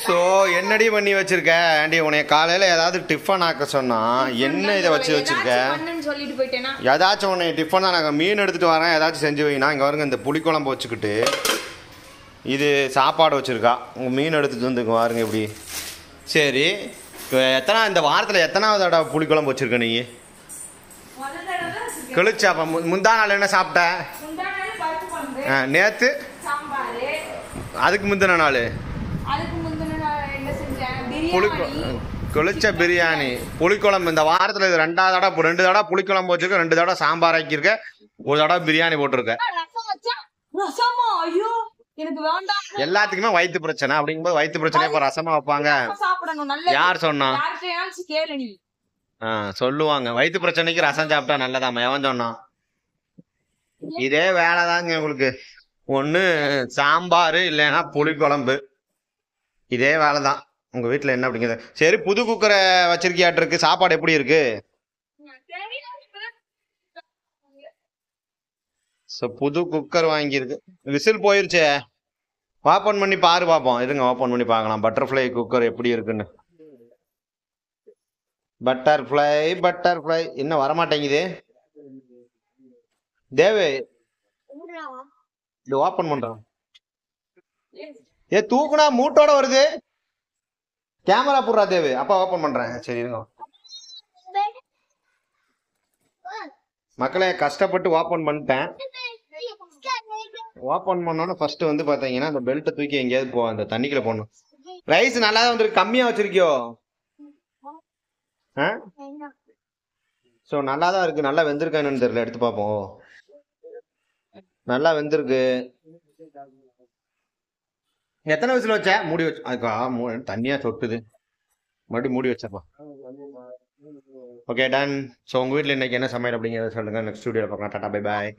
So என்னடி பண்ணி வச்சிருக்க ஆண்டி? உன்னை காலையில் ஏதாவது டிஃபன் ஆக்க சொன்னா என்ன இதை வச்சிருக்க? ஏதாச்சும் உன்னை டிஃபன் தான் நாங்கள் மீன் எடுத்துகிட்டு வரேன், ஏதாச்சும் செஞ்சு வைனா. இங்கே வருங்க, இந்த புளிக்குழம்பு வச்சுக்கிட்டு இது சாப்பாடு வச்சுருக்கா. உங்கள் மீன் எடுத்துகிட்டு வந்துங்க பாருங்க இப்படி. சரி, இந்த வாரத்தில் எத்தனாவது தடவை புளிக்குழம்பு வச்சுருக்க நீ? கிழிச்சா? அப்போ முந்தா நாள் என்ன சாப்பிட்ட? நேற்று? அதுக்கு முந்தின நாள் குளிச்ச பிரியாணி, புளிக்குழம்பு. இந்த வாரத்தில் இது 2வது தடவை. 2 தடவை புளிக்குழம்பு வச்சிருக்க, 2 தடவை சாம்பார் ஆக்கியிருக்க, 1 தடவை பிரியாணி போட்டிருக்க. எல்லாத்துக்குமே வயிற்று பிரச்சனை. அப்படிங்கும்போது வயிற்று பிரச்சனை இப்ப ரசமா வைப்பாங்க? யார் சொன்னா? சொல்லுவாங்க வயிற்று பிரச்சனைக்கு ரசம் சாப்பிட்டா நல்லதாம. எவன் சொன்னான்? இதே வேலைதாங்க உங்களுக்கு. ஒண்ணு சாம்பார் இல்லைன்னா புளிக்குழம்பு, இதே வேலைதான். உங்க வீட்டுல என்ன அப்படிங்கிறது. சரி, புது குக்கரை வச்சிருக்கியாட்டு இருக்கு. சாப்பாடு எப்படி இருக்கு? புது குக்கர் வாங்கியிருக்கு. விசில் போயிருச்சே. ஓப்பன் பண்ணி பாரு பார்ப்போம். இருங்க, ஓப்பன் பண்ணி பார்க்கலாம் பட்டர்ஃப்ளை குக்கர் எப்படி இருக்குன்னு. பட்டர்ஃப்ளை இன்னும் வரமாட்டேங்குது. தேவே, இது ஓப்பன் பண்றோம். தூக்குனா மூட்டோட வருது. கேமரா போடுறா தேவு. அப்பா ஓப்பன் பண்றேன். சரி இருங்க. மக்களே, கஷ்டப்பட்டு ஓப்பன் பண்ணிட்டேன். ஓப்பன் பண்ணோன்னு ஃபர்ஸ்ட் வந்து பாத்தீங்கன்னா அந்த பெல்ட்டை தூக்கி எங்கேயாவது அந்த தண்ணிக்குள்ள போடணும். ரைஸ் நல்லா தான் வந்துருக்கு. கம்மியா வச்சிருக்கியோ? ஸோ நல்லா தான் இருக்கு. நல்லா வெந்திருக்கா என்னன்னு தெரியல. எடுத்து பார்ப்போம். நல்லா வெந்திருக்கு. எத்தனை விசில் வச்ச? மூடி வச்சு. அதுக்கு தண்ணியா சொட்டுது. மறுபடியும் மூடி வச்சப்பா. Okay, ton. ஸோ உங்க வீட்டில் இன்னைக்கு என்ன சமையல் அப்படிங்கிறத சொல்லுங்க. நெக்ஸ்ட் வீடியோவில் பார்க்கலாம். Tata, bye bye.